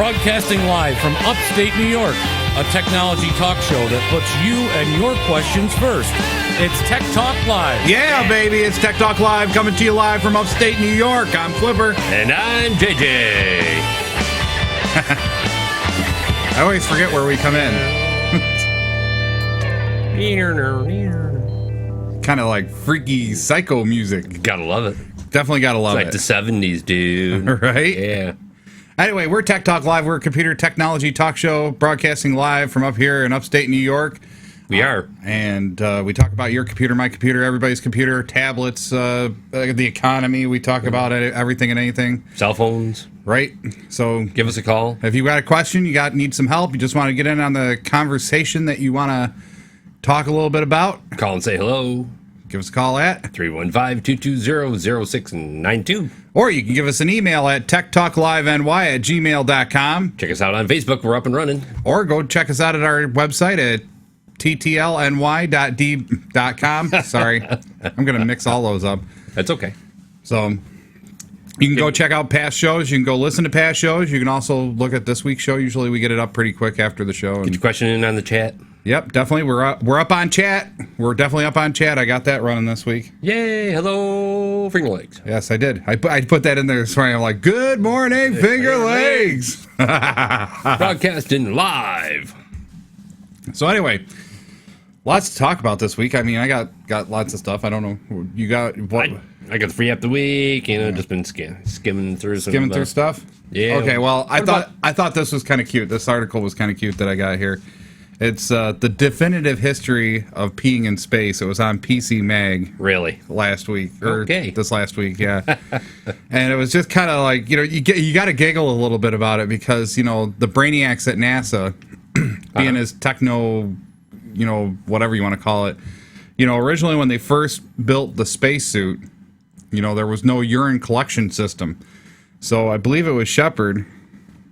Broadcasting live from upstate New York, a technology talk show that puts you and your questions first. It's Tech Talk Live. Yeah, baby, it's Tech Talk Live, coming to you live from upstate New York. I'm Flipper. And I'm JJ. I always forget where we come in. Kind of like freaky psycho music. Gotta love it. Definitely gotta love it. It's like the 70s, dude. Right? Yeah. Anyway, we're Tech Talk Live. We're a computer technology talk show broadcasting live from up here in upstate New York. We are. And we talk about your computer, my computer, everybody's computer, tablets, the economy. We talk about everything and anything. Cell phones. Right? So give us a call. If you got a question, need some help, you just want to get in on the conversation that you want to talk a little bit about, call and say hello. Give us a call at 315-220-0692. Or you can give us an email at techtalkliveny@gmail.com. Check us out on Facebook. We're up and running. Or go check us out at our website at ttlny.d.com. Sorry. I'm going to mix all those up. That's okay. So you can go check out past shows. You can go listen to past shows. You can also look at this week's show. Usually we get it up pretty quick after the show. Get your question in on the chat. Yep, definitely. We're up on chat. We're definitely up on chat. I got that running this week. Yay. Hello, Finger Legs. Yes, I did. I put that in there this morning. I'm like, good morning, Finger Legs. Broadcasting live. So anyway, lots to talk about this week. I mean, I got lots of stuff. I don't know. You got what? I got the free app of the week. Just been skimming through stuff. Yeah. Okay. Well, I thought this was kind of cute. This article was kind of cute that I got here. It's the definitive history of peeing in space. It was on PC Mag. Really? Last week. Okay. This last week, yeah. And it was just kind of like, you got to giggle a little bit about it because, the brainiacs at NASA, being as techno, whatever you want to call it, originally when they first built the spacesuit, there was no urine collection system. So I believe it was Shepard.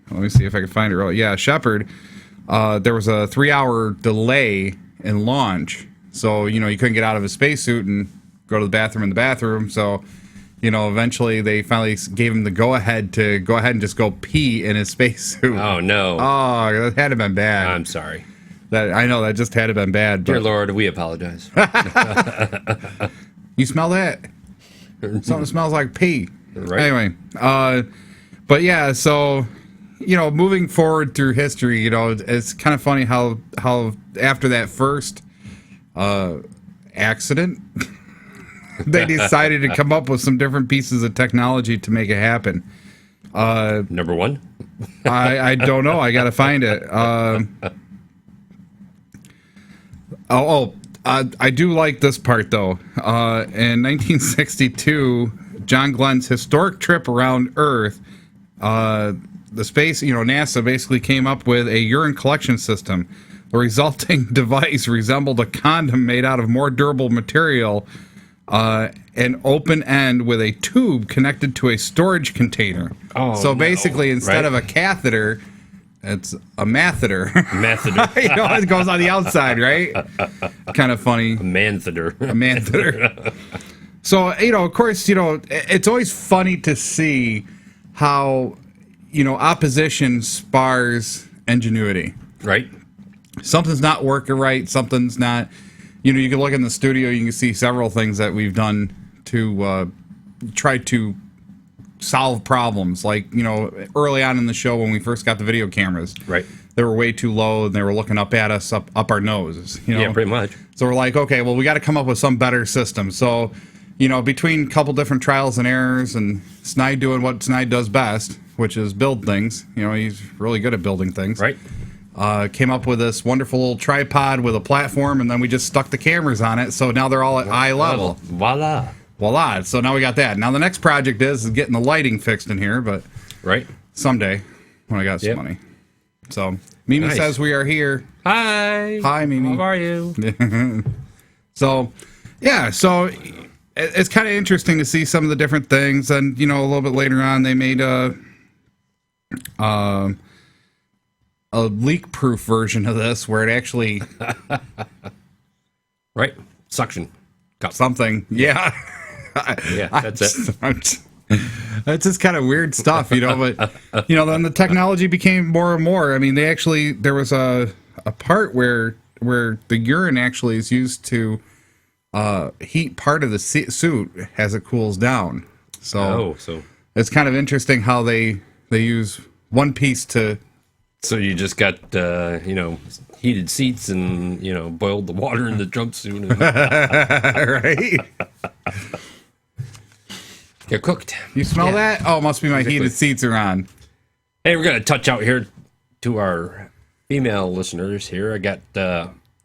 Let me see if I can find it right. Yeah, Shepard. There was a 3-hour delay in launch. So, you couldn't get out of his spacesuit and go to the bathroom in the bathroom. So, eventually they finally gave him the go-ahead to go ahead and just go pee in his spacesuit. Oh, no. Oh, that had to have been bad. I'm sorry. I know, that just had to have been bad. Dear Lord, we apologize. You smell that? Something smells like pee. Right. Anyway, but yeah, so... moving forward through history, it's kind of funny how after that first accident, they decided to come up with some different pieces of technology to make it happen. Number one? I don't know. I got to find it. I do like this part, though. In 1962, John Glenn's historic trip around Earth, the space, NASA basically came up with a urine collection system. The resulting device resembled a condom made out of more durable material, an open end with a tube connected to a storage container. Oh, so basically, instead of a catheter, it's a matheter. Matheter. It goes on the outside, right? Kind of funny. A mantheter. A mantheter. So, of course, it's always funny to see how... opposition spars ingenuity. Right. Something's not working right. Something's not... you can look in the studio, you can see several things that we've done to try to solve problems. Like, early on in the show when we first got the video cameras. Right. They were way too low, and they were looking up at us, up our noses. Yeah, pretty much. So we're like, okay, well, we got to come up with some better system. So, between a couple different trials and errors and Snide doing what Snide does best, which is build things. He's really good at building things. Right. Came up with this wonderful little tripod with a platform, and then we just stuck the cameras on it, so now they're all at eye level. Voila. So now we got that. Now the next project is getting the lighting fixed in here, but right someday when I got some money. So Mimi says we are here. Hi, Mimi. How are you? So, yeah, so it's kind of interesting to see some of the different things, and a little bit later on they made a leak-proof version of this where it actually right, suction cup. Something, yeah. Yeah, that's it. That's just kind of weird stuff, but then the technology became more and more. I mean, there was a part where the urine actually is used to heat part of the suit as it cools down. So it's kind of interesting how they use one piece to. So you just got heated seats and boiled the water in the jumpsuit. Right. You're cooked. You smell that? Oh, it must be my heated seats are on. Hey, we're gonna touch out here to our female listeners. Here, I got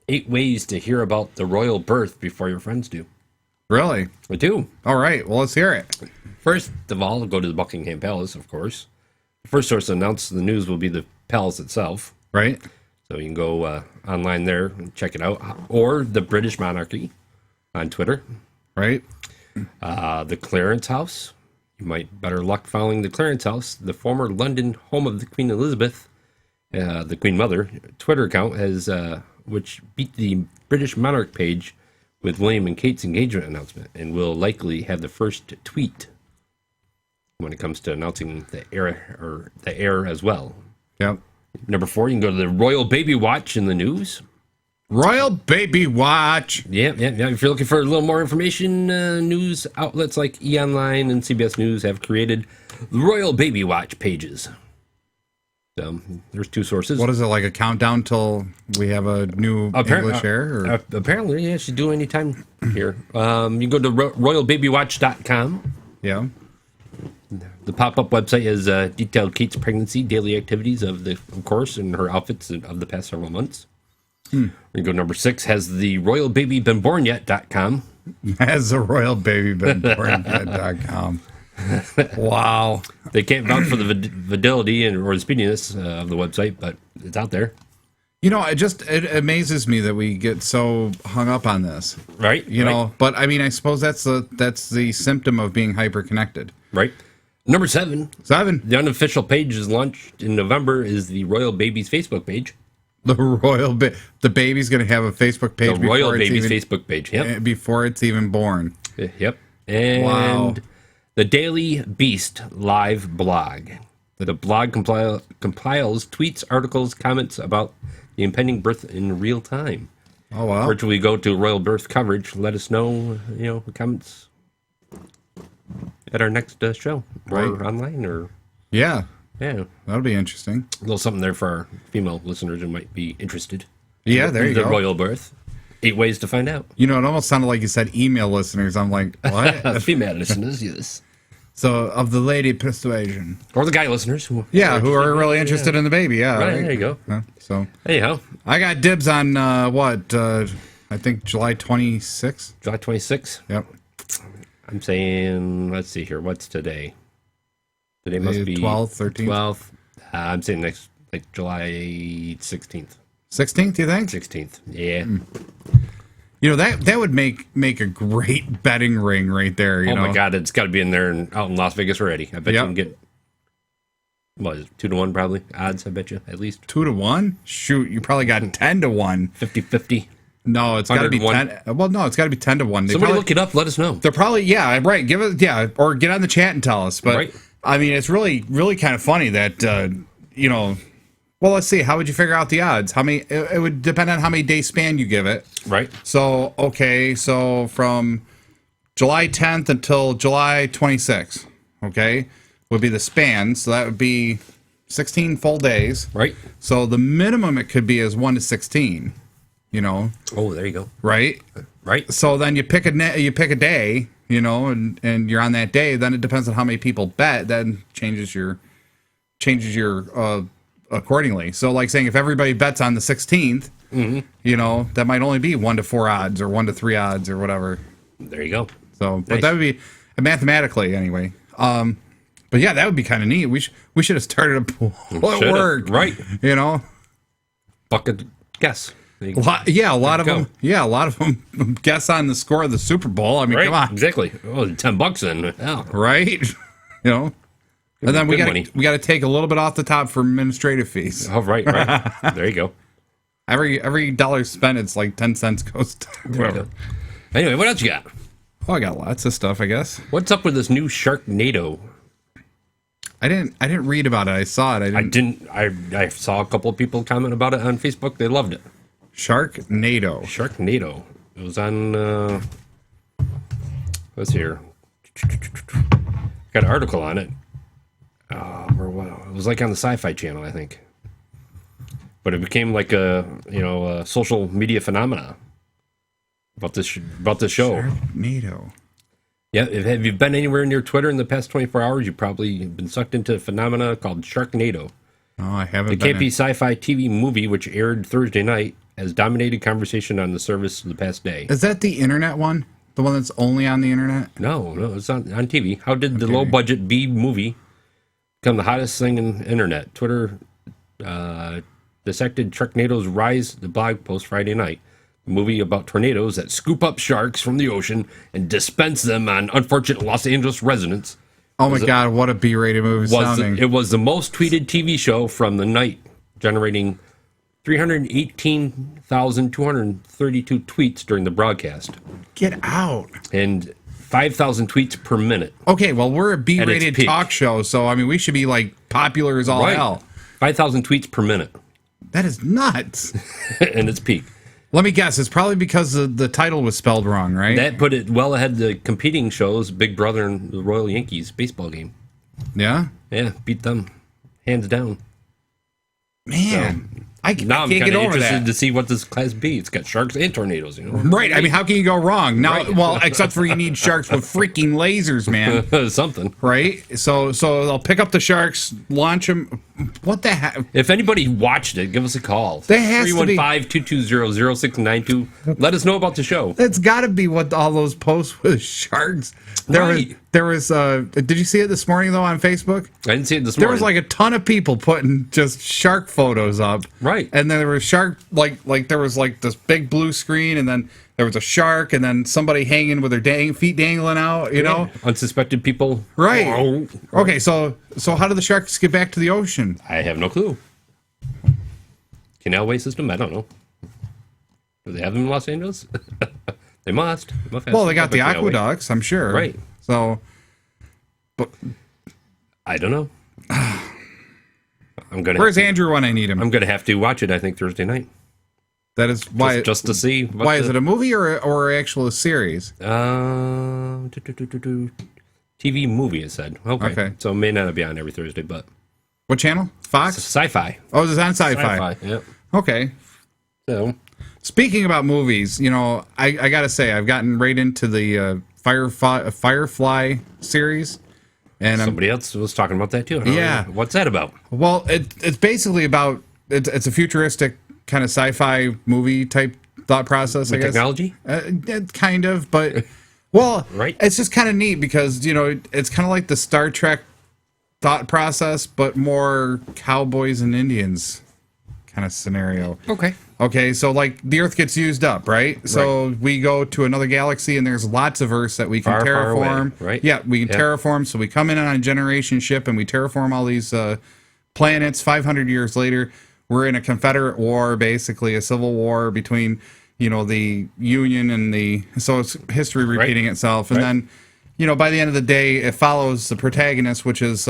8 ways to hear about the royal birth before your friends do. Really? We do. All right. Well, let's hear it. First of all, go to the Buckingham Palace, of course. The first source to announce the news will be the palace itself. Right. So you can go online there and check it out. Or the British monarchy on Twitter. Right. The Clarence House. You might better luck following the Clarence House, the former London home of the Queen Elizabeth, the Queen Mother. Twitter account has which beat the British monarch page with William and Kate's engagement announcement, and will likely have the first tweet when it comes to announcing the heir as well. Yep. Number 4, you can go to the Royal Baby Watch in the news. Royal Baby Watch. Yeah. If you're looking for a little more information, news outlets like E! Online and CBS News have created Royal Baby Watch pages. So there's 2 sources. What is it, like a countdown till we have a new English heir? Or? Apparently, yeah, should do any time here. You can go to royalbabywatch.com. Yeah. The pop-up website has detailed Kate's pregnancy, daily activities of course, and her outfits of the past several months. We go number 6, has the royal baby been born yet.com. Has the royal baby been born yet.com. Wow. They can't vouch for the fidelity or the speediness of the website, but it's out there. It amazes me that we get so hung up on this. Right. You know, but I mean, I suppose that's the symptom of being hyper-connected. Right. Number 7. 7. The unofficial page is launched in November is the Royal Baby's Facebook page. The baby's going to have a Facebook page. The Royal Baby's Facebook page, yep. Before it's even born. Yep. And wow. The Daily Beast live blog. The blog compiles tweets, articles, comments about the impending birth in real time. Oh, wow. Or should we go to royal birth coverage? Let us know, comments at our next show. Right. Or online, or... Yeah. Yeah. That'll be interesting. A little something there for our female listeners who might be interested. Yeah, there you go. The royal birth. 8 ways to find out. It almost sounded like you said email listeners. I'm like, what? Female listeners, yes. So, of the lady persuasion. Or the guy listeners. Who are really interested in the baby. Yeah. Right, there you go. So, anyhow. I got dibs on, I think July 26th. July 26th? Yep. I'm saying, let's see here. What's today? Today must be 12th, 13th. 12th. I'm saying next, July 16th. 16th, you think? 16th, yeah. That would make a great betting ring right there. My God, it's got to be in there and out in Las Vegas already. I bet you can get, what is it, 2 to 1 probably odds, I bet you, at least. 2 to 1? Shoot, you probably got 10 to 1. 50-50. No, it's got to be 10. Well, no, it's got to be 10 to 1. Somebody look it up, let us know. They're probably, yeah, right. Give it, yeah, or get on the chat and tell us. But, right. I mean, it's really, really kind of funny that, well, let's see. How would you figure out the odds? It would depend on how many day span you give it. Right. So, okay, so from July 10th until July 26th, okay, would be the span. So that would be 16 full days. Right. So the minimum it could be is 1 to 16, Oh, there you go. Right. Right. So then you pick a day, and you're on that day. Then it depends on how many people bet. Then changes your accordingly. So like saying if everybody bets on the 16th, that might only be 1 to 4 odds or 1 to 3 odds or whatever. There you go. So, but that would be mathematically anyway. But yeah, that would be kind of neat. We should have started a pool at work, right? Bucket guess. A lot of them guess on the score of the Super Bowl. I mean, come on, exactly. Oh, $10 then, yeah. Right? And then we got to take a little bit off the top for administrative fees. Oh, right. There you go. Every dollar spent, it's like 10 cents goes to whoever. Anyway, what else you got? Oh, I got lots of stuff, I guess. What's up with this new Sharknado I didn't read about it. I saw it. I saw a couple of people comment about it on Facebook. They loved it. Sharknado. It was on. Let's here. Got an article on it. It was like on the Sci-Fi Channel, I think. But it became like a social media phenomena about this show. Sharknado. Yeah, have you been anywhere near Twitter in the past 24 hours? You've probably been sucked into a phenomena called Sharknado. Oh, I haven't. The KP Sci-Fi TV movie, which aired Thursday night, has dominated conversation on the service the past day. Is that the internet one? The one that's only on the internet? No, it's on TV. How did the low-budget B movie become the hottest thing in the internet? Twitter dissected Sharknado's rise, the blog post Friday night. A movie about tornadoes that scoop up sharks from the ocean and dispense them on unfortunate Los Angeles residents. Oh my God, what a B-rated movie sounding. It was the most tweeted TV show from the night, generating 318,232 tweets during the broadcast. Get out. And 5,000 tweets per minute. Okay, well, we're a B-rated talk show, so, I mean, we should be, like, popular as all hell. 5,000 tweets per minute. That is nuts. And it's peak. Let me guess. It's probably because the title was spelled wrong, right? That put it well ahead of the competing shows, Big Brother and the Royal Yankees baseball game. Yeah? Yeah, beat them hands down. Man. So, I now can't I'm get kind of over interested that. to see what this Class B. It's got sharks and tornadoes, Right. I mean, how can you go wrong? Now, well, except for you need sharks with freaking lasers, man. Something. Right? So they'll pick up the sharks, launch them. What the heck? If anybody watched it, give us a call. There has to be. 315-220-0692. Let us know about the show. That's got to be what all those posts with sharks. There was. Did you see it this morning though on Facebook? I didn't see it this morning. There was like a ton of people putting just shark photos up. Right. And then there was shark like there was like this big blue screen, and then there was a shark, and then somebody hanging with their feet dangling out. You know, unsuspected people. Right. Okay. So how do the sharks get back to the ocean? I have no clue. Canalway system? I don't know. Do they have them in Los Angeles? They must. Well, they got the aqueducts, I'm sure. Right. So, but I don't know. Where's Andrew when I need him? I'm gonna have to watch it. I think Thursday night. That is why. Just to see. Why is it a movie or actual series? TV movie. It said. Okay. So it may not be on every Thursday, but what channel? Fox. Sci-Fi. Oh, it's on Sci-Fi. Sci-Fi. Yep. Okay. So. Speaking about movies, I gotta say I've gotten right into the Firefly series, and somebody else was talking about that too. Yeah, what's that about? Well, it's basically about it's a futuristic kind of sci-fi movie type thought process. I guess technology, kind of, but well, right. It's just kind of neat because it's kind of like the Star Trek thought process, but more cowboys and Indians kind of scenario. Okay, so like the Earth gets used up, right? So we go to another galaxy, and there's lots of Earths that we can terraform. Far away, right? Yeah, we can terraform. So we come in on a generation ship, and we terraform all these planets. 500 years later, we're in a Confederate war, basically a civil war between the Union and the. So it's history repeating itself, and then by the end of the day, it follows the protagonist, which is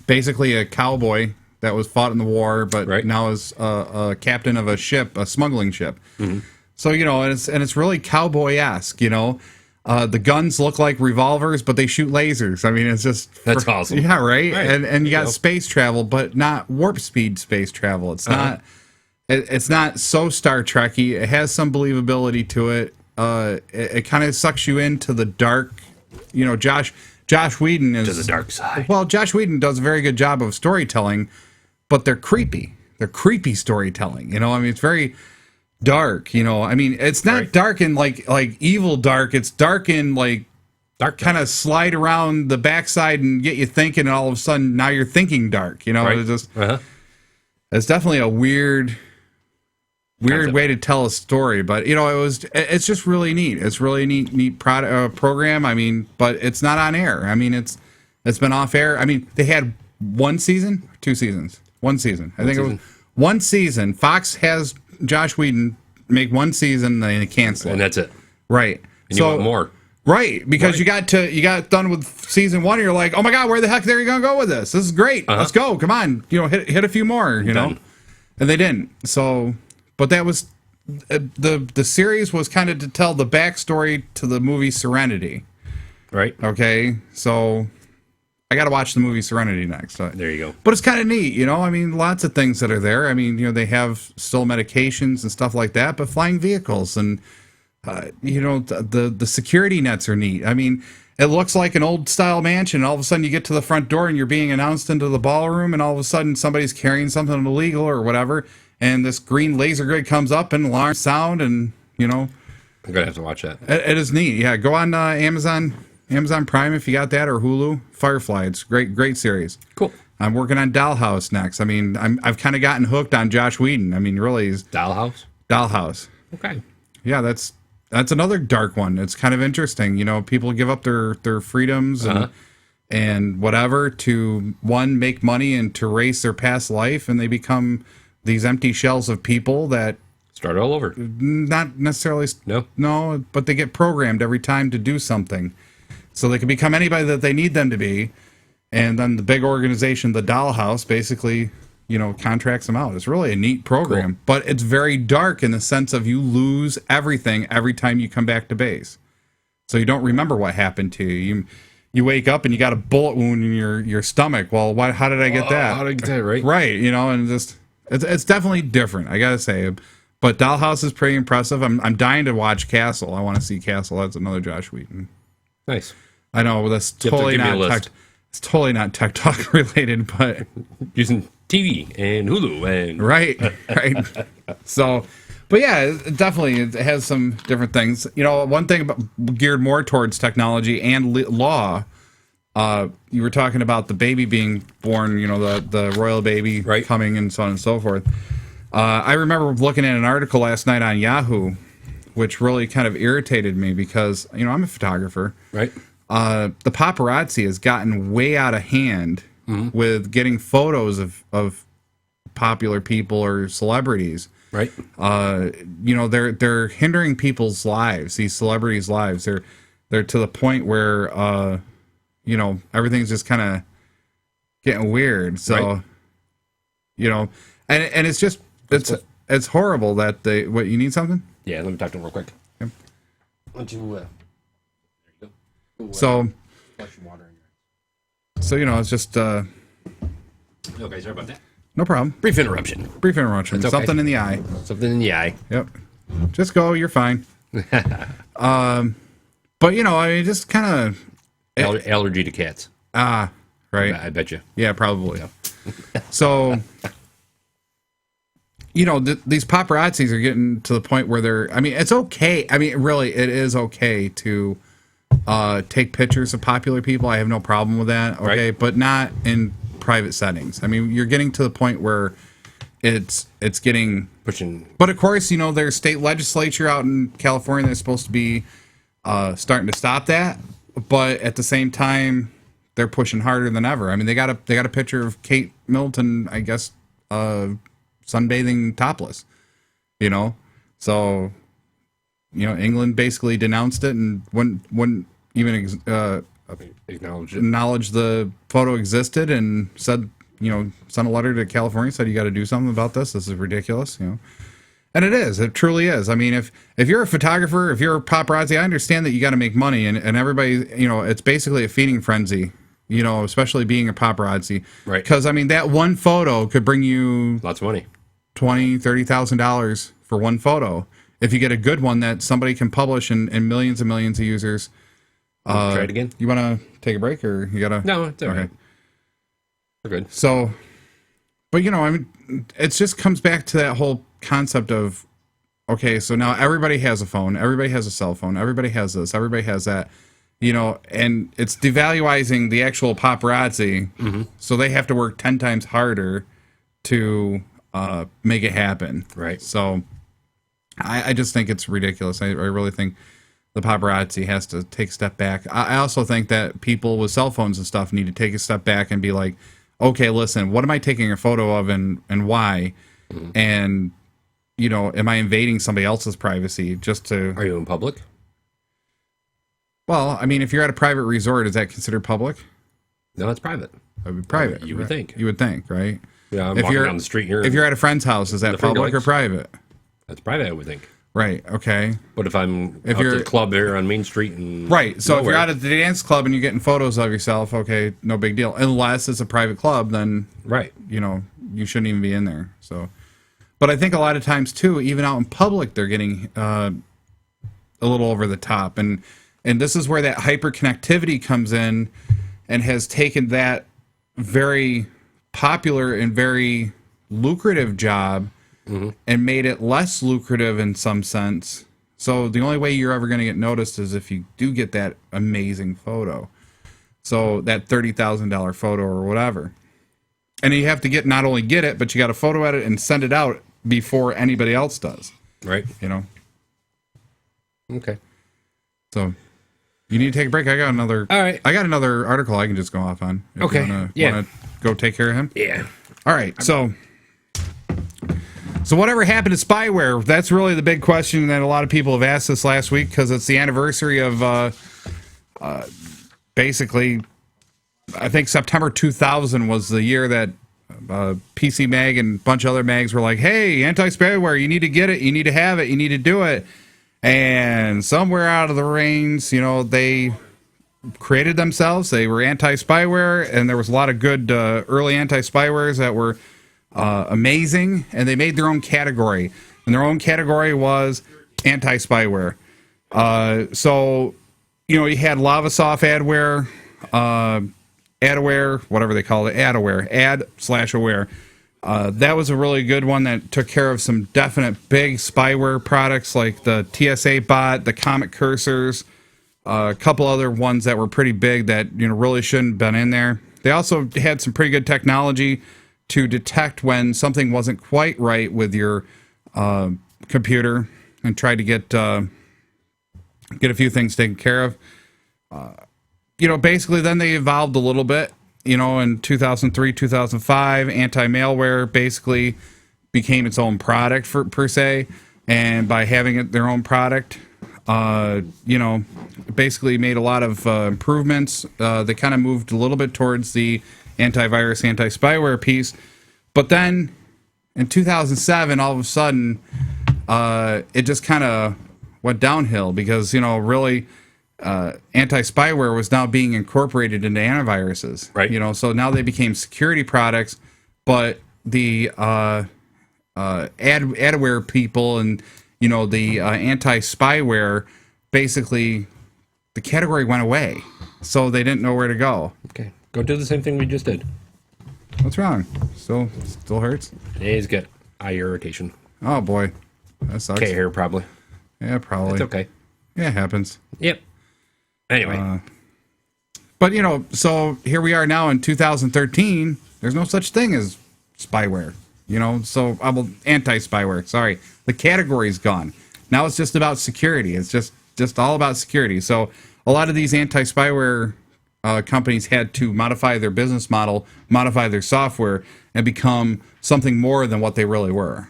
basically a cowboy that was fought in the war, but now is a captain of a ship, a smuggling ship. Mm-hmm. So and it's really cowboy-esque. The guns look like revolvers, but they shoot lasers. I mean, it's just that's awesome. Yeah, right. And you got space travel, but not warp speed space travel. It's not. It's not so Star Trek-y. It has some believability to it. It kind of sucks you into the dark. Josh Whedon is to the dark side. Well, Josh Whedon does a very good job of storytelling, but they're creepy. They're creepy storytelling. I mean, it's very dark. I mean, it's not dark in like evil dark. It's dark in like dark, kind of slide around the backside and get you thinking, and all of a sudden now you're thinking dark. It's just it's definitely a weird way to tell a story, but it's just really neat. It's really neat program. I mean, but it's not on air. I mean, it's been off air. I mean, they had 1 season, 2 seasons, 1 season. I think it was 1 season. Fox has Josh Whedon make 1 season, and then they cancel it, and that's it. Right. And you want more. Right, because Right. you got done with season 1, and you're like, oh my god, where the heck are you gonna go with this? This is great. Let's go. Come on, hit a few more. Done. And they didn't. So, but that was the series was kind of to tell the backstory to the movie Serenity. Right. Okay, so I got to watch the movie Serenity next. There you go. But it's kind of neat, I mean, lots of things that are there. I mean, they have still medications and stuff like that, but flying vehicles and the security nets are neat. I mean, it looks like an old style mansion. All of a sudden, you get to the front door and you're being announced into the ballroom, and all of a sudden, somebody's carrying something illegal or whatever, and this green laser grid comes up and alarms sound, and I'm gonna have to watch that. it is neat. Yeah, go on Amazon Prime if you got that, or Hulu. Firefly, it's great series. Cool. I'm working on Dollhouse next. I mean, I've kind of gotten hooked on Josh Whedon. I mean, really, he's Dollhouse. Okay. Yeah, that's another dark one. It's kind of interesting. People give up their freedoms and whatever to, one, make money and to erase their past life, and they become these empty shells of people that Start all over. not necessarily No, but they get programmed every time to do something, so they can become anybody that they need them to be, and then the big organization, the Dollhouse, basically contracts them out. It's really a neat program, Cool. but it's very dark in the sense of you lose everything every time you come back to base. So you don't remember what happened to you. You wake up and you got a bullet wound in your stomach. Well, how did I get that? How did I get that, right? Right, and just it's definitely different, I gotta say. But Dollhouse is pretty impressive. I'm dying to watch Castle. I want to see Castle. That's another Josh Whedon. Nice. I know that's You have to totally give me a not list. tech. It's totally not tech talk related, but Using TV and Hulu and right. So, but yeah, it has some different things. One thing about, geared more towards technology and law. You were talking about the baby being born. The royal baby coming and so on and so forth. I remember looking at an article last night on Yahoo, which really kind of irritated me because I'm a photographer. right. The paparazzi has gotten way out of hand with getting photos of popular people or celebrities. Right. They're hindering people's lives, these celebrities' lives. They're to the point where everything's just kind of getting weird. So, Right. And it's just it's horrible that what, you need something? Yeah, let me talk to him real quick. Yep. Why don't you, there you go. So Flush some water in your it's just Okay, sorry about that. no problem. Brief interruption. Brief interruption. That's okay. Something in the eye. Something in the eye. Yep. Just go. You're fine. But I mean, just kind of Allergy to cats. right. I bet you. Yeah, probably. So, these paparazzis are getting to the point where it's okay. I mean, really, it is okay to take pictures of popular people. I have no problem with that. Okay. Right. But not in private settings. I mean, you're getting to the point where it's getting Pushing. But of course, there's state legislature out in California that's supposed to be starting to stop that. But at the same time, they're pushing harder than ever. I mean, they got a picture of Kate Middleton, I guess, sunbathing topless. So England basically denounced it and wouldn't even acknowledge the photo existed, and said, sent a letter to California, said you got to do something about this. This is ridiculous. And it is. It truly is. I mean, if you're a photographer, if you're a paparazzi, I understand that you got to make money, and everybody, it's basically a feeding frenzy, especially being a paparazzi. Right. Because, I mean, that one photo could bring you Lots of money. $20,000, $30,000 for one photo. If you get a good one that somebody can publish and millions and millions of users. Try it again. You want to take a break, or you got to? No, it's all right. We're good. So, but I mean, it just comes back to that whole concept of, okay, so now everybody has a phone, everybody has a cell phone, everybody has this, everybody has that, and it's devaluing the actual paparazzi. Mm-hmm. So they have to work 10 times harder to make it happen. Right. So I just think it's ridiculous. I really think the paparazzi has to take a step back. I also think that people with cell phones and stuff need to take a step back and be like, okay, listen, what am I taking a photo of, and why? Mm-hmm. And, am I invading somebody else's privacy just to... Are you in public? Well, I mean, if you're at a private resort, is that considered public? No, it's private. That would be private. You would think. You would think, right? Yeah, I'm if walking you're down the street here. If you're at a friend's house, is that the Finger public or Lakes. private? That's private, I would think. Right. Okay. But if I'm If out you're- to the club there on Main Street and Right. So if nowhere, you're out at the dance club and you're getting photos of yourself, okay, no big deal. Unless it's a private club, then right. you know you shouldn't even be in there. So, but I think a lot of times too, even out in public, they're getting a little over the top, and this is where that hyper-connectivity comes in, and has taken that very popular and very lucrative job and made it less lucrative in some sense. So the only way you're ever going to get noticed is if you do get that amazing photo. So that $30,000 photo or whatever. And you have to not only get it, but you got to photo edit and send it out before anybody else does. Right. You know? Okay. So you need to take a break. I got another article I can just go off on. If Okay. You wanna go take care of him? Yeah. All right. So whatever happened to spyware? That's really the big question that a lot of people have asked us last week, because it's the anniversary of basically, I think September 2000 was the year that PC Mag and a bunch of other mags were like, hey, anti-spyware, you need to get it, you need to have it, you need to do it. And somewhere out of the reins, they created themselves. They were anti-spyware, and there was a lot of good early anti-spywares that were amazing, and they made their own category, and their own category was anti-spyware. So you had Lavasoft adware, adaware, whatever they call it, ad/aware. That was a really good one that took care of some definite big spyware products like the TSA bot, the Comet cursors, a couple other ones that were pretty big that really shouldn't have been in there. They also had some pretty good technology to detect when something wasn't quite right with your computer, and try to get a few things taken care of. Basically then they evolved a little bit. In 2003, 2005, anti-malware basically became its own product per se, and by having it their own product, basically made a lot of improvements. They kind of moved a little bit towards the antivirus, anti-spyware piece. But then in 2007, all of a sudden, it just kind of went downhill because, really, anti-spyware was now being incorporated into antiviruses. Right. So now they became security products, but the adware people and, the anti-spyware, basically, the category went away. So they didn't know where to go. Okay. Go do the same thing we just did. What's wrong? Still hurts? He's got eye irritation. Oh boy, that sucks. Okay, hair probably. Yeah, probably. It's okay. Yeah, it happens. Yep. Anyway. But so here we are now in 2013. There's no such thing as spyware. So anti-spyware. Sorry, the category's gone. Now it's just about security. It's just all about security. So a lot of these anti-spyware companies had to modify their business model, modify their software, and become something more than what they really were.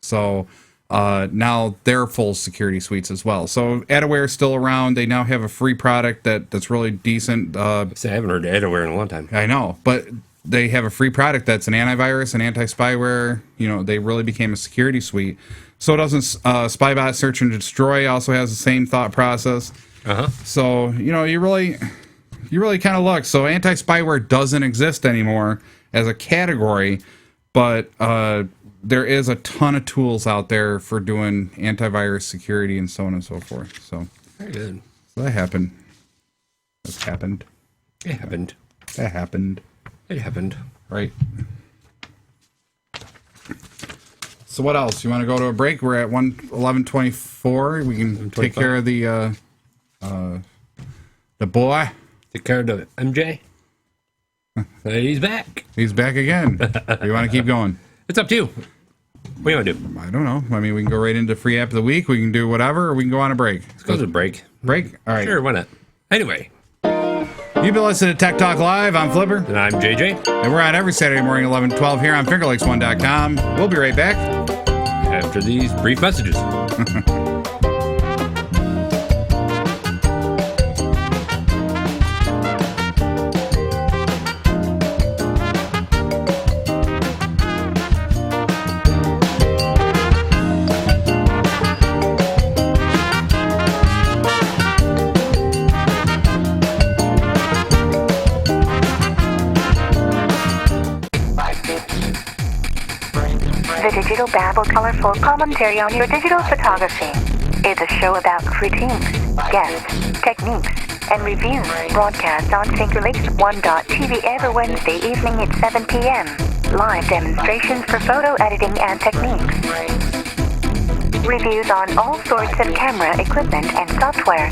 So now they're full security suites as well. So Adaware is still around. They now have a free product that's really decent. I haven't heard Adaware in a long time. I know, but they have a free product that's an antivirus, an anti-spyware. They really became a security suite. So doesn't Spybot Search and Destroy also has the same thought process. So you really kind of look. So anti-spyware doesn't exist anymore as a category, but there is a ton of tools out there for doing antivirus security and so on and so forth. So very good. So that happened. That happened. It happened. That happened. It happened. Right. So what else? You want to go to a break? We're at 11:24. We can take care of the boy. Take care of the MJ. He's back. He's back again. You want to keep going? It's up to you. What do you want to do? I don't know. I mean, we can go right into free app of the week. We can do whatever, or we can go on a break. Let's go to the break. Break? All right. Sure, why not? Anyway. You've been listening to Tech Talk Live. I'm Flipper. And I'm JJ. And we're on every Saturday morning, 11:12 here on FingerLakes1.com. We'll be right back after these brief messages. Digital Babble colorful commentary on your digital photography. It's a show about critiques, guests, techniques, and reviews. Broadcast on FingerLakes1.tv every Wednesday evening at 7 p.m. Live demonstrations for photo editing and techniques. Reviews on all sorts of camera equipment and software.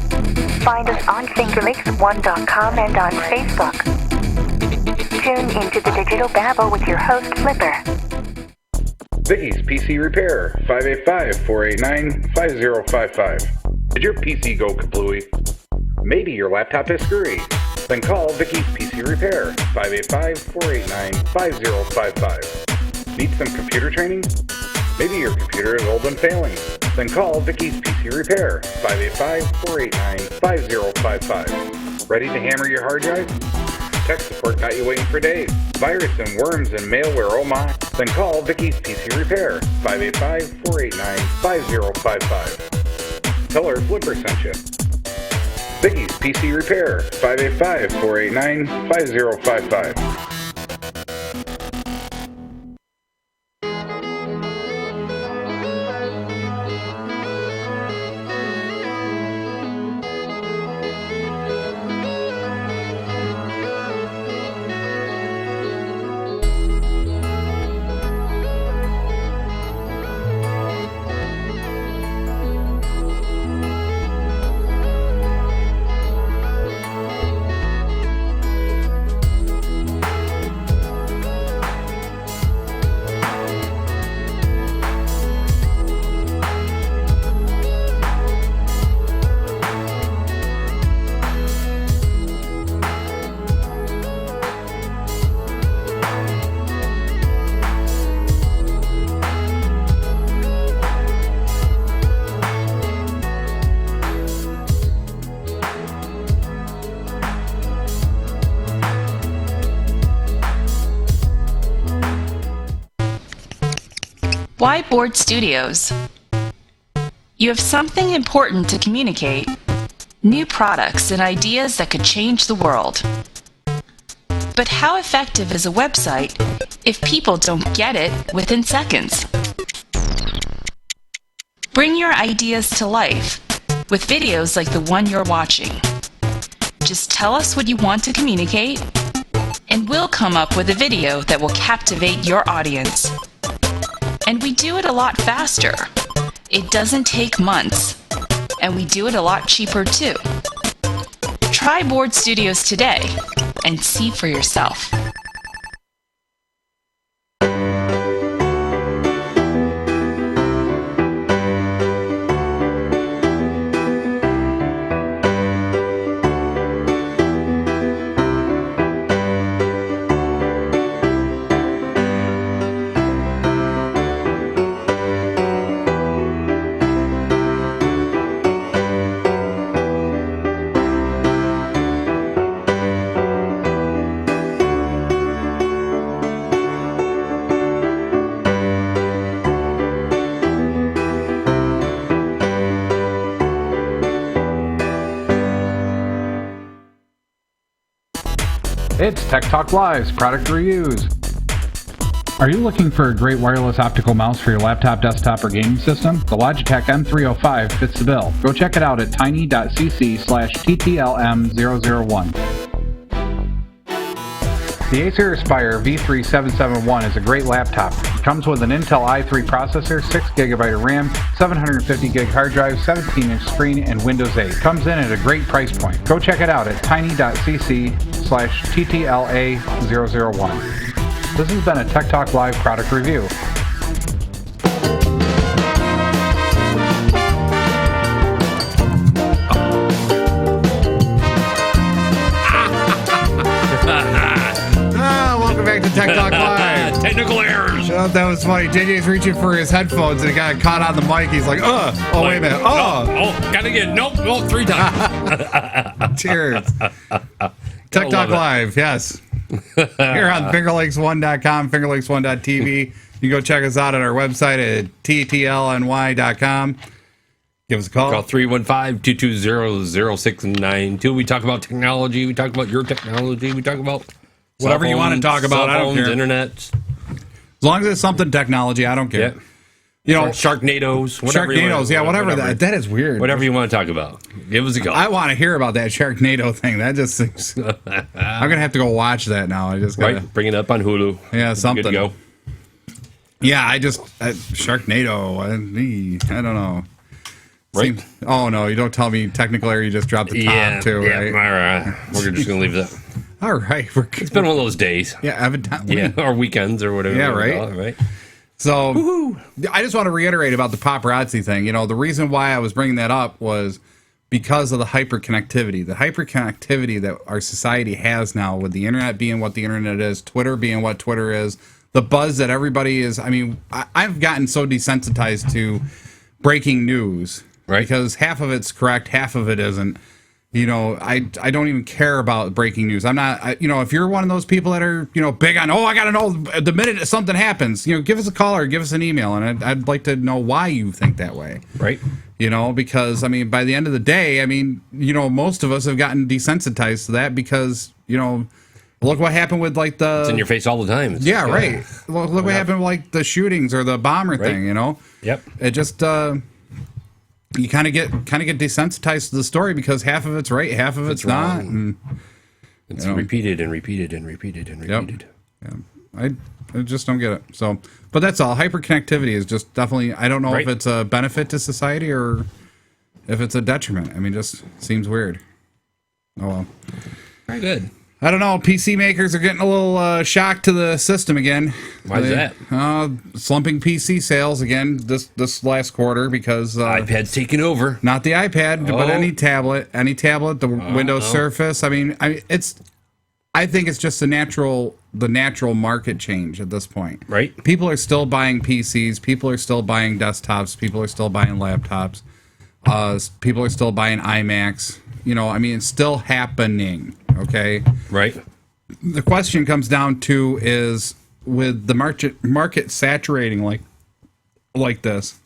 Find us on FingerLakes1.com and on Facebook. Tune into the Digital Babble with your host, Flipper. Vicky's PC Repair, 585-489-5055. Did your PC go kablooey? Maybe your laptop is screwy? Then call Vicky's PC Repair, 585-489-5055. Need some computer training? Maybe your computer is old and failing? Then call Vicky's PC Repair, 585-489-5055. Ready to hammer your hard drive? Tech support got you waiting for days. Virus and worms and malware, oh my. Then call Vicky's PC Repair, 585-489-5055. Tell her Flipper sent you. Vicky's PC Repair, 585-489-5055. Whiteboard Studios. You have something important to communicate, new products and ideas that could change the world. But how effective is a website if people don't get it within seconds? Bring your ideas to life with videos like the one you're watching. Just tell us what you want to communicate, and we'll come up with a video that will captivate your audience. And we do it a lot faster. It doesn't take months. And we do it a lot cheaper too. Try Board Studios today and see for yourself. It's Tech Talk Live's product reviews. Are you looking for a great wireless optical mouse for your laptop, desktop, or gaming system? The Logitech M305 fits the bill. Go check it out at tiny.cc/TTLM001. The Acer Aspire V3771 is a great laptop. It comes with an Intel i3 processor, 6GB of RAM, 750GB hard drive, 17-inch screen, and Windows 8. Comes in at a great price point. Go check it out at tiny.cc/TTLA001. This has been a Tech Talk Live product review. Welcome back to Tech Talk Live. Technical errors. That was funny. JJ's reaching for his headphones and it got caught on the mic. He's like, oh, wait a minute. Gotta get, nope, 3 times. Cheers. Tech Talk Live, yes. Here on FingerLakes1.com, FingerLakes1.tv. You can go check us out at our website at ttlny.com. Give us a call. Call 315-220-0692. We talk about technology. We talk about your technology. We talk about whatever you want to talk about. I don't care. Internet. As long as it's something technology, I don't care. Yeah. You know, Sharknadoes, whatever. That is weird. Whatever you want to talk about, give us a go. I want to hear about that Sharknado thing. That just seems. I'm gonna have to go watch that now. I just gotta bring it up on Hulu. Yeah, something. Good to go. Yeah, Sharknado. I don't know. Right. Oh no, you don't tell me technical error. You just dropped the top too, right? All right. We're just gonna leave that. All right. It's been one of those days. Yeah, evidently. Yeah, or weekends or whatever. Yeah, right. Right. So, I just want to reiterate about the paparazzi thing. You know, the reason why I was bringing that up was because of the hyper-connectivity. The hyper-connectivity that our society has now, with the internet being what the internet is, Twitter being what Twitter is, the buzz that everybody is. I mean, I've gotten so desensitized to breaking news, right? Because half of it's correct, half of it isn't. You know, I don't even care about breaking news. I'm not, you know, if you're one of those people that are, you know, big on, I got to know the minute something happens, you know, give us a call or give us an email. And I'd like to know why you think that way. Right. You know, because, I mean, by the end of the day, I mean, you know, most of us have gotten desensitized to that because, you know, look what happened with like it's in your face all the time. Right. Look what happened with like the shootings or the bomber thing, you know? Yep. It just, you kind of get desensitized to the story because half of it's right, half of it's not. And, it's repeated and repeated and repeated and repeated. Yep. Yeah. I just don't get it. So, but that's all. Hyperconnectivity is just definitely. I don't know if it's a benefit to society or if it's a detriment. I mean, just seems weird. Oh well. Very good. I don't know. PC makers are getting a little shocked to the system again. Why is that? Slumping PC sales again this last quarter because iPad's taking over. Not the iPad, but any tablet, the Windows Surface. I mean, it's. I think it's just the natural market change at this point. Right. People are still buying PCs. People are still buying desktops. People are still buying laptops. People are still buying iMacs. You know, I mean, it's still happening. Okay. Right. The question comes down to is with the market saturating like this.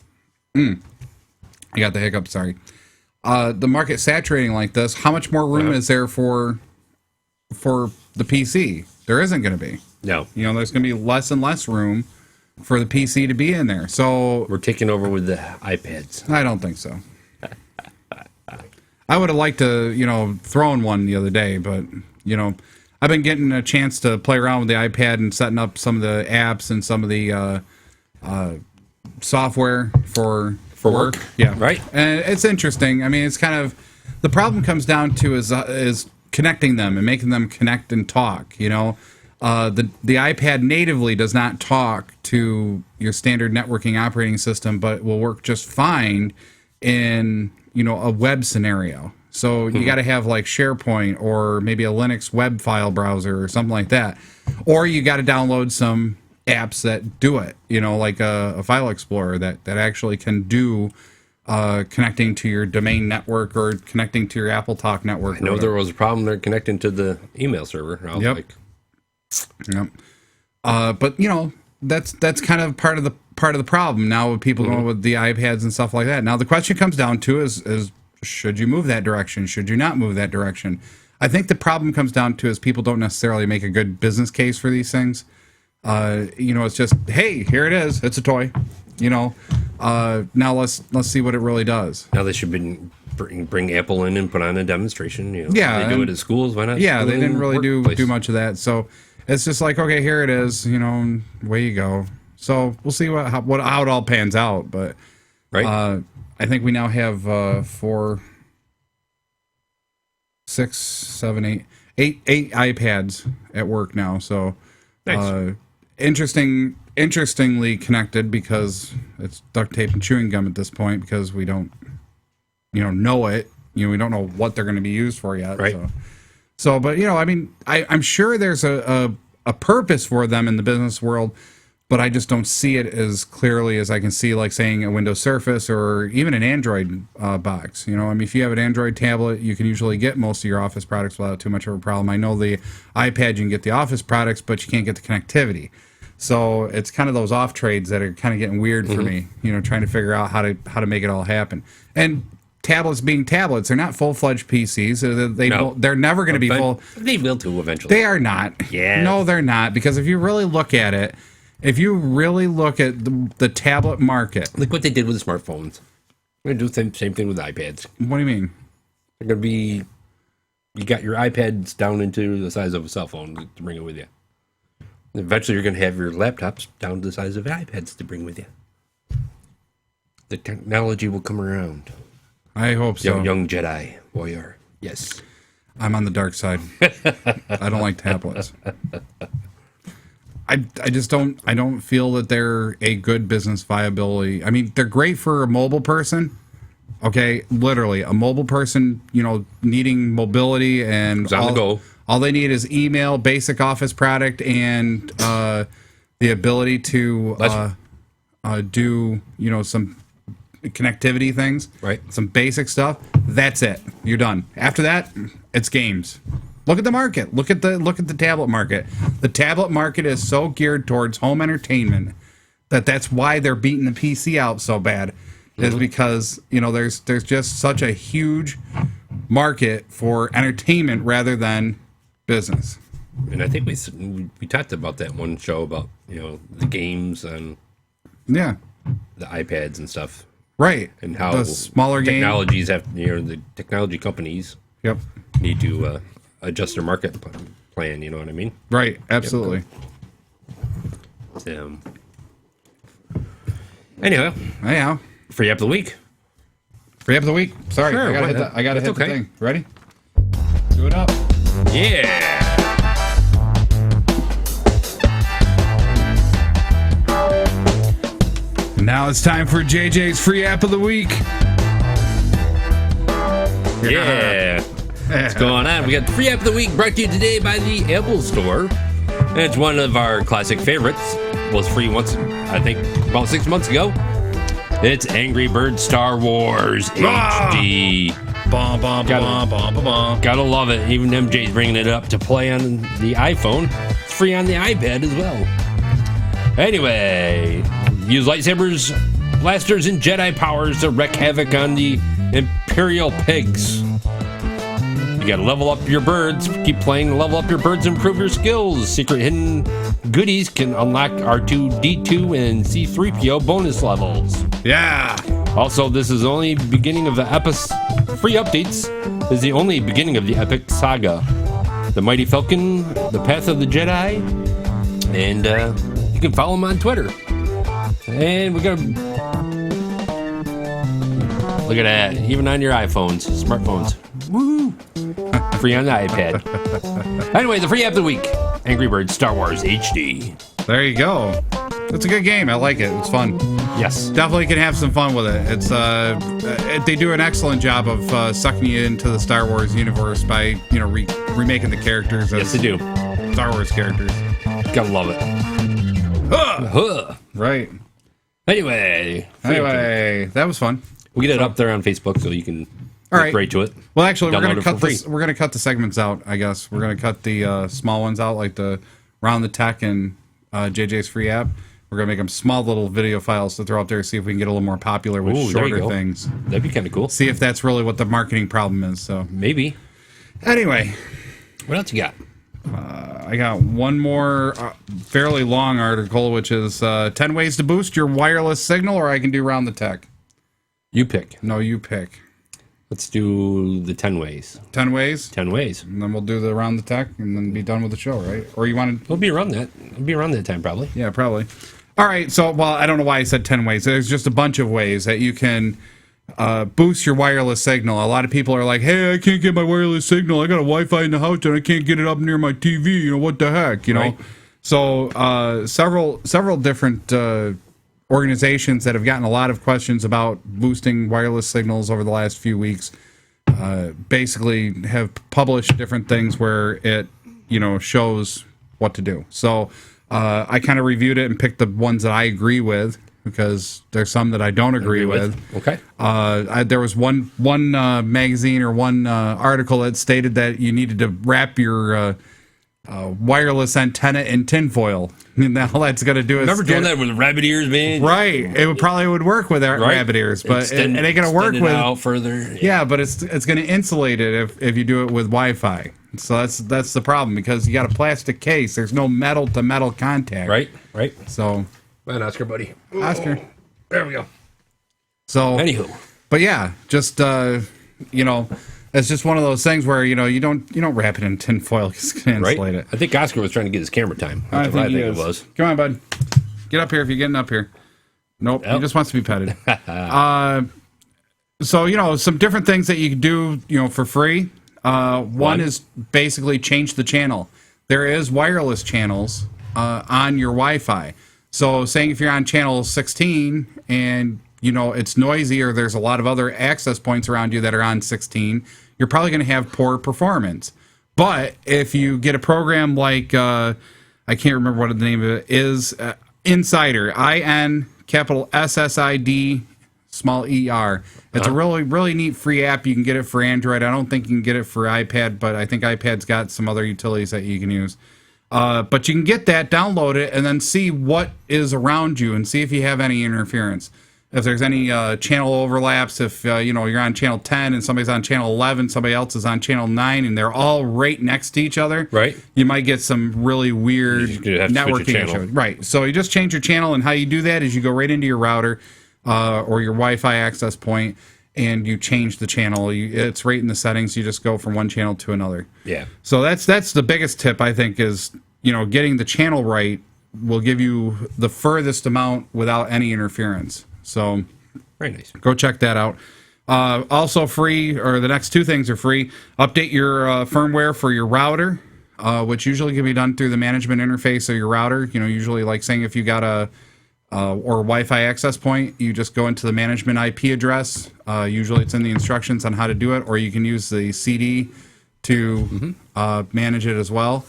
I got the hiccup. Sorry. The market saturating like this. How much more room is there for the PC? There isn't going to be. No. You know, there's going to be less and less room for the PC to be in there. So we're taking over with the iPads. I don't think so. I would have liked to, you know, thrown one the other day, but, you know, I've been getting a chance to play around with the iPad and setting up some of the apps and some of the software for work. Yeah. Right. And it's interesting. I mean, it's kind of, the problem comes down to is connecting them and making them connect and talk, you know. The iPad natively does not talk to your standard networking operating system, but will work just fine in, you know, a web scenario. So you got to have like SharePoint or maybe a Linux web file browser or something like that. Or you got to download some apps that do it, you know, like a file explorer that actually can do connecting to your domain network or connecting to your Apple Talk network. I know there was a problem there connecting to the email server. I was Yep. But you know, that's kind of part of the problem now with people going with the iPads and stuff like that. Now the question comes down to is should you move that direction? Should you not move that direction? I think the problem comes down to is people don't necessarily make a good business case for these things. You know, it's just, hey, here it is. It's a toy. You know, now let's see what it really does. Now they should bring Apple in and put on a demonstration. You know, yeah, they do it at schools. Why not? Yeah, they didn't really do much of that. So it's just like, okay, here it is. You know, away you go. So we'll see how it all pans out. But I think we now have 4, 6, 7, 8 iPads at work now. So nice. Interestingly connected because it's duct tape and chewing gum at this point because we don't, you know it. You know, we don't know what they're going to be used for yet. Right. So, but you know, I mean, I'm sure there's a purpose for them in the business world, but I just don't see it as clearly as I can see, like saying a Windows Surface or even an Android box. You know, I mean, if you have an Android tablet, you can usually get most of your Office products without too much of a problem. I know the iPad, you can get the Office products, but you can't get the connectivity. So it's kind of those off trades that are kind of getting weird for me. You know, trying to figure out how to make it all happen. And tablets being tablets, they're not full-fledged PCs. They're never going to be full. They will too eventually. They are not. Yeah. No, they're not. Because if you really look at it, if you really look at the tablet market, Look what they did with the smartphones. They're going to do the same thing with iPads. what do you mean? They're going to be, you got your iPads down into the size of a cell phone to bring it with you. Eventually, you're going to have your laptops down to the size of iPads to bring with you. The technology will come around. I hope so. Young Jedi warrior. Yes. I'm on the dark side. I don't like tablets. I just don't feel that they're a good business viability. I mean, they're great for a mobile person. Okay, literally a mobile person, needing mobility and on the go. All they need is email, basic office product, and the ability to do some connectivity things, right? Some basic stuff. That's it. You're done. After that, it's games. Look at the market. Look at the tablet market. The tablet market is so geared towards home entertainment that's why they're beating the PC out so bad. Is because there's just such a huge market for entertainment rather than business. And I think we talked about that one show about the games and the iPads and stuff. Right. And how the smaller technologies have, the technology companies need to adjust their market plan, you know what I mean? Right, absolutely. Yep. Anyhow. Anyhow. Free app of the week. Free app of the week. Sorry, sure, I gotta hit the thing. Ready? Do it up. Yeah. Now it's time for JJ's free app of the week. Yeah. What's going on? We got the free app of the week brought to you today by the Apple Store. And it's one of our classic favorites. Was free once, I think, about 6 months ago. It's Angry Birds Star Wars HD. Gotta love it. Even MJ's bringing it up to play on the iPhone. It's free on the iPad as well. Anyway, use lightsabers, blasters, and Jedi powers to wreak havoc on the Imperial pigs. You gotta level up your birds. Keep playing to level up your birds and improve your skills. Secret hidden goodies can unlock R2-D2 and C-3PO bonus levels. Yeah. Also, this is only beginning of the free updates. This is the only beginning of the epic saga. The Mighty Falcon, The Path of the Jedi, and you can follow him on Twitter. And we're gonna look at that, even on your iPhones, smartphones. Woo! Free on the iPad. Anyway, the free app of the week: Angry Birds Star Wars HD. There you go. It's a good game. I like it. It's fun. Yes, definitely can have some fun with it. It's they do an excellent job of sucking you into the Star Wars universe by remaking the characters. Yes, they do. Star Wars characters. Gotta love it. Right. Anyway, that was fun. We'll get it up there on Facebook so you can right to it. Well, actually, we're Download gonna cut the segments out. I guess we're gonna cut the small ones out, like the Round the Tech and JJ's free app. We're gonna make them small little video files to throw up there. See if we can get a little more popular with shorter things. That'd be kind of cool. See if that's really what the marketing problem is. So maybe. Anyway, what else you got? I got one more fairly long article, which is 10 ways to boost your wireless signal, or I can do Round the Tech. You pick. No, you pick. Let's do the 10 ways. 10 ways? 10 ways. And then we'll do the Round the Tech and then be done with the show, right? Or you want to... It'll be around that. It'll be around that time, probably. Yeah, probably. All right, so, well, I don't know why I said 10 ways. There's just a bunch of ways that you can boost your wireless signal. A lot of people are like, hey, I can't get my wireless signal. I got a Wi-Fi in the house and I can't get it up near my TV. What the heck, Right. So several different organizations that have gotten a lot of questions about boosting wireless signals over the last few weeks basically have published different things where it, shows what to do. So I kind of reviewed it and picked the ones that I agree with, because there's some that I don't agree with. Okay. There was one magazine or one article that stated that you needed to wrap your wireless antenna in tinfoil. And all that's going to do is Remember doing that with rabbit ears, man? Right. It would probably work with our rabbit ears, but it ain't going to work with out further. Yeah, but it's going to insulate it if you do it with Wi-Fi. So that's the problem, because you got a plastic case. There's no metal to metal contact. Right. So, Come on, Oscar, buddy. Oscar. There we go. So, anywho, but yeah, just it's just one of those things where you don't wrap it in tin foil because it's going to insulate it. I think Oscar was trying to get his camera time. I That's think what he it is. was. Come on, bud. Get up here if you're getting up here. Nope, he just wants to be petted. So some different things that you can do for free. One is basically change the channel. There is wireless channels on your Wi-Fi. So saying if you're on channel 16 and it's noisy, or there's a lot of other access points around you that are on 16, you're probably going to have poor performance. But if you get a program like I can't remember what the name of it is, Insider, IN_SSID ER. It's a really, really neat free app. You can get it for Android. I don't think you can get it for iPad, but I think iPad's got some other utilities that you can use. But you can get that, download it, and then see what is around you and see if you have any interference. If there's any channel overlaps, if you're on channel 10 and somebody's on channel 11, somebody else is on channel 9, and they're all right next to each other, right? You might get some really weird networking issues. Right. So you just change your channel, and how you do that is you go right into your router or your Wi-Fi access point, and you change the channel. It's right in the settings. You just go from one channel to another. Yeah. So that's the biggest tip, I think, is getting the channel right will give you the furthest amount without any interference. So very nice. Go check that out. Also free, or the next two things are free. Update your firmware for your router, which usually can be done through the management interface of your router. Usually like saying if you got a or Wi-Fi access point, you just go into the management IP address. Usually it's in the instructions on how to do it, or you can use the CD to manage it as well.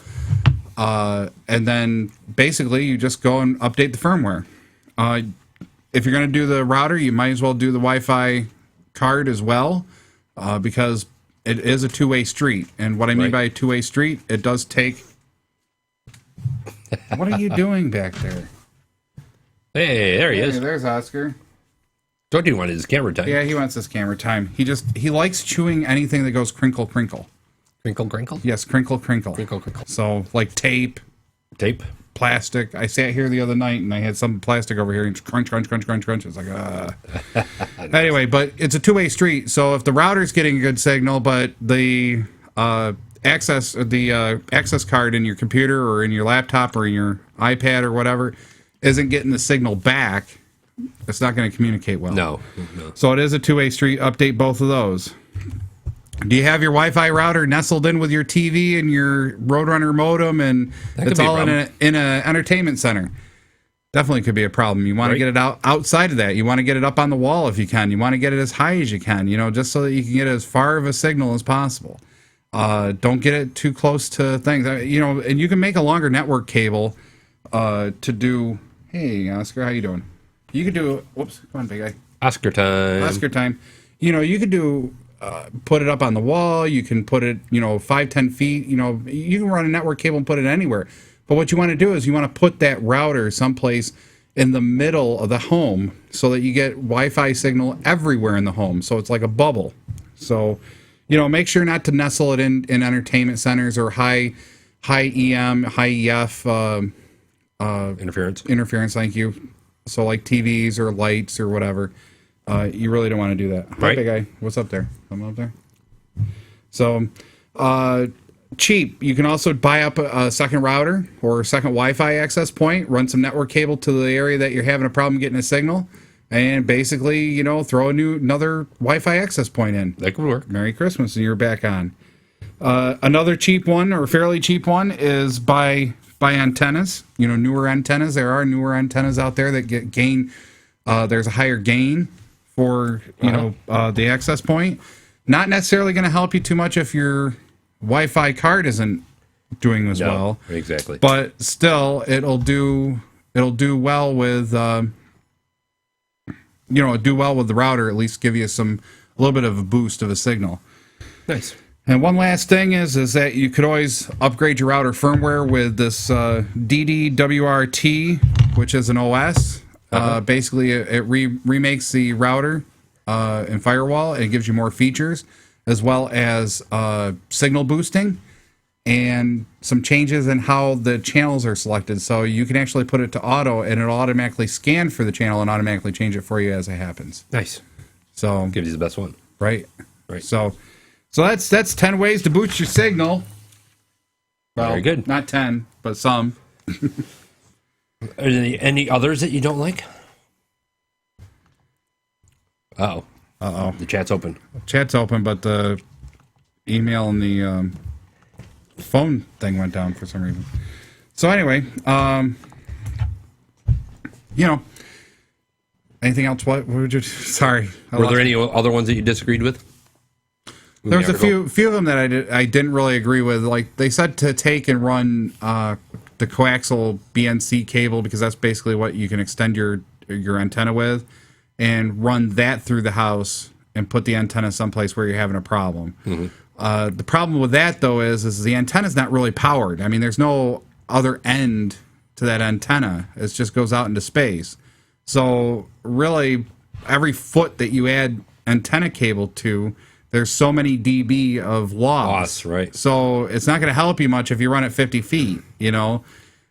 And then basically you just go and update the firmware. If you're going to do the router, you might as well do the Wi-Fi card as well, because it is a two-way street. And what I mean by a two-way street, it does take... What are you doing back there? Hey, there he is. There's Oscar. Don't you want his camera time? Yeah, he wants his camera time. He likes chewing anything that goes crinkle, crinkle. Crinkle, crinkle? Yes, crinkle, crinkle. Crinkle, crinkle. So, like tape. Tape? Plastic. I sat here the other night and I had some plastic over here and crunch, crunch, crunch, crunch, crunch. It's like, Nice. Anyway, but it's a two-way street. So if the router's getting a good signal, but the access card in your computer or in your laptop or in your iPad or whatever isn't getting the signal back, it's not going to communicate well. No. So it is a two-way street. Update both of those. Do you have your Wi-Fi router nestled in with your TV and your Roadrunner modem, and it's all in an entertainment center? Definitely could be a problem. You want to get it outside of that. You want to get it up on the wall if you can. You want to get it as high as you can, just so that you can get as far of a signal as possible. Don't get it too close to things. And you can make a longer network cable to do... Hey, Oscar, how you doing? You could do... Whoops, come on, big guy. Oscar time. You could do... put it up on the wall. You can put it, 5-10 feet. You can run a network cable and put it anywhere. But what you want to do is you want to put that router someplace in the middle of the home so that you get Wi-Fi signal everywhere in the home. So it's like a bubble. So, make sure not to nestle it in entertainment centers or high EM, high EF interference. Thank you. So like TVs or lights or whatever. You really don't want to do that. Hi, big guy. What's up there? Something up there? So, cheap. You can also buy up a second router or a second Wi-Fi access point, run some network cable to the area that you're having a problem getting a signal, and basically, throw another Wi-Fi access point in. That could work. Merry Christmas, and you're back on. Another cheap one, or fairly cheap one, is buy antennas. Newer antennas. There are newer antennas out there that gain. There's a higher gain for the access point. Not necessarily going to help you too much if your Wi-Fi card isn't doing as well. Exactly. But still, it'll do well with do well with the router. At least give you a little bit of a boost of a signal. Nice. And one last thing is that you could always upgrade your router firmware with this DDWRT, which is an OS. Basically, it remakes the router and firewall, and it gives you more features, as well as signal boosting and some changes in how the channels are selected. So you can actually put it to auto, and it'll automatically scan for the channel and automatically change it for you as it happens. Nice. So Gives you the best one. right. Right. So that's 10 ways to boost your signal. Well, Very good. Not 10, but some. Are there any others that you don't like? Uh-oh. The chat's open. Chat's open, but the email and the phone thing went down for some reason. So anyway, anything else? What would you? Sorry. Were there any other ones that you disagreed with? There was a few of them that I didn't really agree with. Like they said to take and run the coaxial BNC cable, because that's basically what you can extend your antenna with, and run that through the house and put the antenna someplace where you're having a problem. Mm-hmm. The problem with that though is the antenna's not really powered. I mean, there's no other end to that antenna. It just goes out into space. So really, every foot that you add antenna cable to, there's so many dB of loss. Right. So it's not going to help you much if you run at 50 feet, Yeah,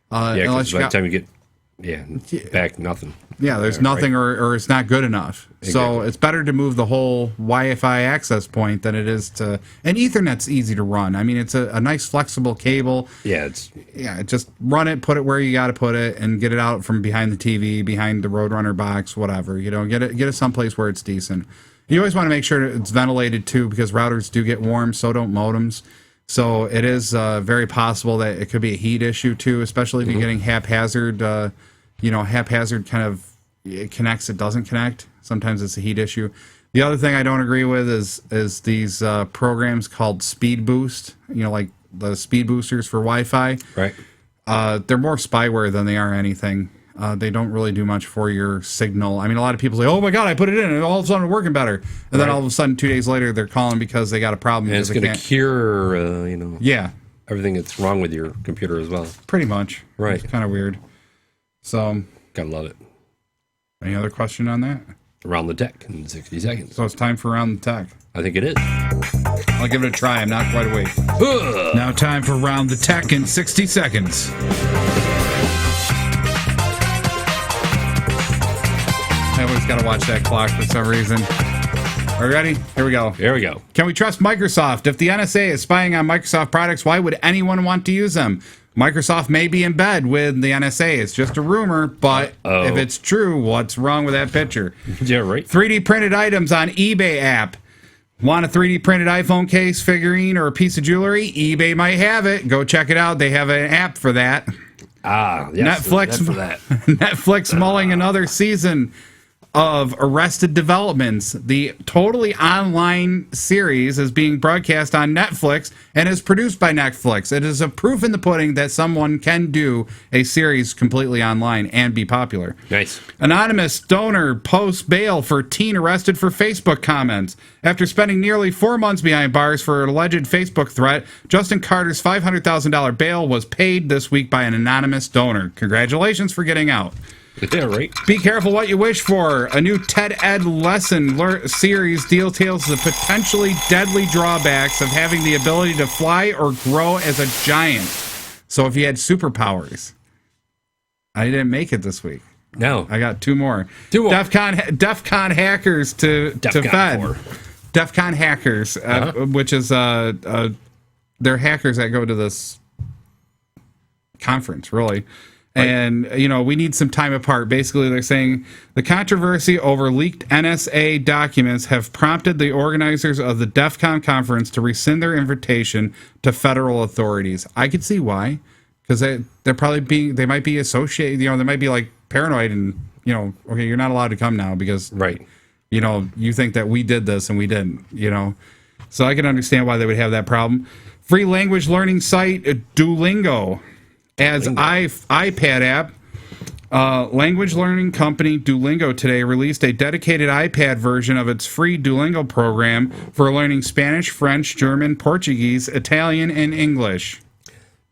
because by the time you get back, nothing. Yeah, there's nothing, right. or it's not good enough. Exactly. So it's better to move the whole Wi-Fi access point than it is to... And Ethernet's easy to run. I mean, it's a nice flexible cable. Yeah, just run it, put it where you got to put it, and get it out from behind the TV, behind the Roadrunner box, whatever. Get it someplace where it's decent. You always want to make sure it's ventilated too, because routers do get warm, so don't modems. So it is very possible that it could be a heat issue too, especially if you're getting haphazard. Haphazard kind of, it connects, it doesn't connect. Sometimes it's a heat issue. The other thing I don't agree with is these programs called Speed Boost. Like the speed boosters for Wi-Fi. Right. They're more spyware than they are anything. They don't really do much for your signal. I mean, a lot of people say, "Oh my God, I put it in, and all of a sudden it's working better." And then all of a sudden, 2 days later, they're calling because they got a problem. And it's going to cure, yeah, everything that's wrong with your computer as well. Pretty much. Right. It's kind of weird. So, gotta love it. Any other question on that? Around the Tech in 60 seconds. So it's time for Around the Tech. I think it is. I'll give it a try. I'm not quite awake. Now time for Round the Tech in 60 seconds. I always got to watch that clock for some reason. Are you ready? Here we go. Here we go. Can we trust Microsoft? If the NSA is spying on Microsoft products, why would anyone want to use them? Microsoft may be in bed with the NSA. It's just a rumor, but if it's true, what's wrong with that picture? Yeah, right. 3D printed items on eBay app. Want a 3D printed iPhone case, figurine, or a piece of jewelry? eBay might have it. Go check it out. They have an app for that. Yes. Netflix for that. Netflix mulling another season of Arrested Developments. The totally online series is being broadcast on Netflix and is produced by Netflix. It is a proof in the pudding that someone can do a series completely online and be popular. Nice. Anonymous donor posts bail for teen arrested for Facebook comments. After spending nearly 4 months behind bars for an alleged Facebook threat, Justin Carter's $500,000 bail was paid this week by an anonymous donor. Congratulations for getting out. Yeah, right. Be careful what you wish for. A new TED Ed lesson series details the potentially deadly drawbacks of having the ability to fly or grow as a giant. So if you had superpowers. I didn't make it this week. No. I got two more. DEF CON hackers to Fed. DEF CON hackers, which is they're hackers that go to this conference, really. Right. And, we need some time apart. Basically, they're saying the controversy over leaked NSA documents have prompted the organizers of the DEF CON conference to rescind their invitation to federal authorities. I could see why, because they're probably they might be associated, they might be like paranoid and, okay, you're not allowed to come now because, right. You think that we did this and we didn't, So I can understand why they would have that problem. Free language learning site Duolingo adds iPad app Language learning company Duolingo today released a dedicated iPad version of its free Duolingo program for learning Spanish, French, German, Portuguese, Italian, and English.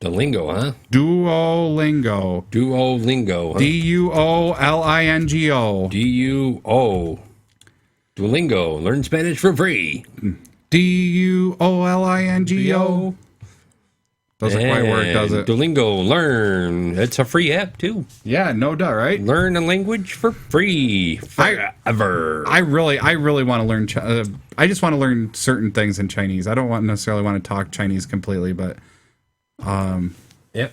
Duolingo, huh? Duolingo. Duolingo, huh? Duolingo. D-U-O. Duolingo. Learn Spanish for free. Duolingo. Doesn't quite work, does it? Duolingo, learn. It's a free app, too. Yeah, no doubt, right? Learn a language for free. Forever. I really want to learn. I just want to learn certain things in Chinese. I don't necessarily want to talk Chinese completely, but Yep.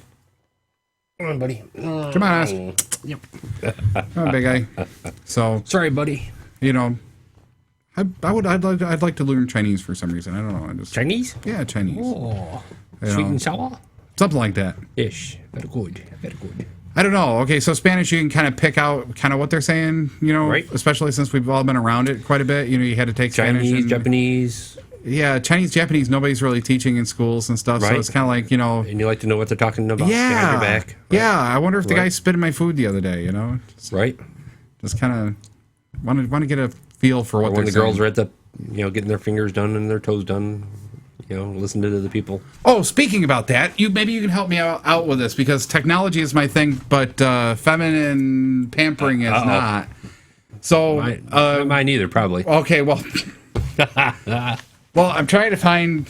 Come on, buddy. Come on. Yep. Come on, big guy. So sorry, buddy. You know, I'd like to learn Chinese for some reason. I don't know. Chinese? Yeah, Chinese. Oh, you sweet know, and sour. Something like that. Ish. Very good. Very good. I don't know. Okay, so Spanish, you can kind of pick out kind of what they're saying, you know, right. Especially since we've all been around it quite a bit. You know, you had to take Chinese, Spanish. Japanese. Yeah, Chinese, Japanese, nobody's really teaching in schools and stuff. Right. So it's kind of like, you know. And you like to know what they're talking about. Yeah. Behind your back. Right. Yeah. I wonder if the guy spit in my food the other day, you know. Right. Just kind of want to get a feel for what when they're the girls are at the, you know, getting their fingers done and their toes done. You know, listen to the people. Oh, speaking about that, maybe you can help me out with this because technology is my thing, but feminine pampering is not. So mine either, probably. Okay, well, well, I'm trying to find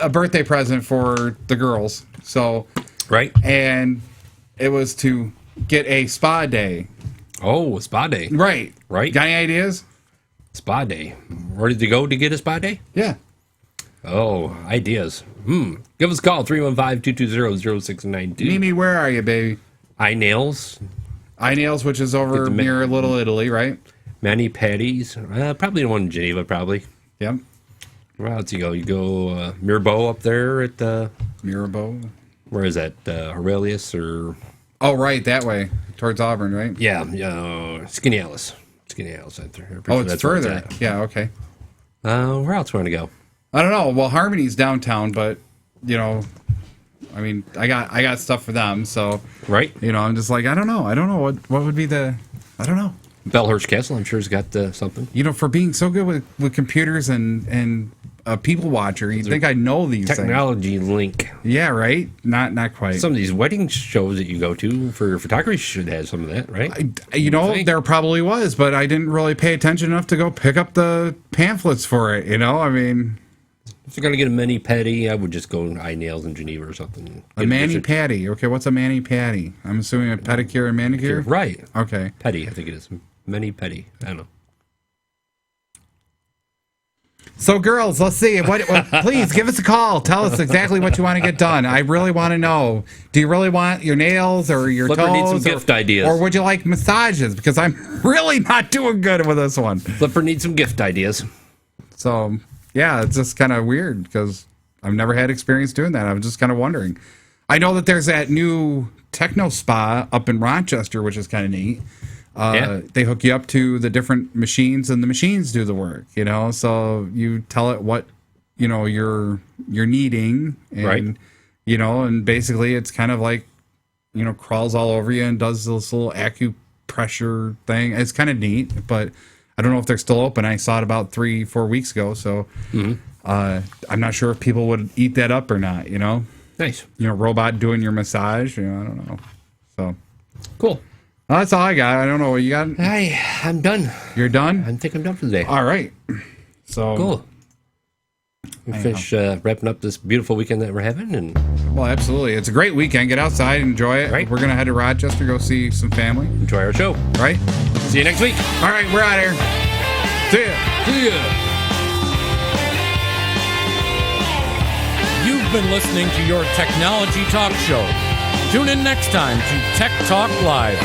a birthday present for the girls. So right, and it was to get a spa day. Oh, a spa day. Right. Right. Got any ideas? Spa day. Where did you go to get a spa day? Yeah. Oh, ideas. Give us a call, 315-220-0692. Mimi, where are you, baby? iNails. iNails, which is over near Little Italy, right? Mani Patties. Probably the one in Geneva, probably. Yep. Where else you go? You go Mirbeau up there at Mirbeau? Where is that? Aurelius or... Oh, right, that way. Towards Auburn, right? Yeah, Skinny Alice. Skinny Alice. Oh, it's further. Yeah, okay. Where else want to go? I don't know. Well, Harmony's downtown, but you know, I mean, I got stuff for them, so right. You know, I'm just like, I don't know what would be the, I don't know. Bellhurst Castle, I'm sure, has got something. You know, for being so good with computers and a people watcher, you'd think I know these technology things. Link. Yeah, right. Not quite. Some of these wedding shows that you go to for photography should have some of that, right? There probably was, but I didn't really pay attention enough to go pick up the pamphlets for it. You know, I mean. If you're going to get a mani-pedi, I would just go to iNails in Geneva or something. A mani-pedi. Okay, what's a mani-pedi? I'm assuming a pedicure and manicure? Right. Okay. Pedi, I think it is. Mani-pedi. I don't know. So, girls, let's see. What, please give us a call. Tell us exactly what you want to get done. I really want to know. Do you really want your nails or your Flipper toes? needs some gift ideas. Or would you like massages? Because I'm really not doing good with this one. Flipper needs some gift ideas. So... yeah, it's just kind of weird because I've never had experience doing that. I was just kind of wondering. I know that there's that new techno spa up in Rochester, which is kind of neat. They hook you up to the different machines, and the machines do the work. You know, so you tell it what you're needing, and right. You know, and basically it's kind of like crawls all over you and does this little acupressure thing. It's kind of neat, but. I don't know if they're still open. I saw it about 3-4 weeks ago, so I'm not sure if people would eat that up or not. You know, nice. Robot doing your massage. I don't know. So cool. Well, that's all I got. I don't know what you got. I'm done. You're done. I think I'm done for the day. All right. So cool. We finish wrapping up this beautiful weekend that we're having, and well, absolutely, it's a great weekend. Get outside, enjoy it. Right. We're gonna head to Rochester, go see some family, enjoy our show. Right. See you next week. All right, we're out here. See ya. See ya. You've been listening to your technology talk show. Tune in next time to Tech Talk Live.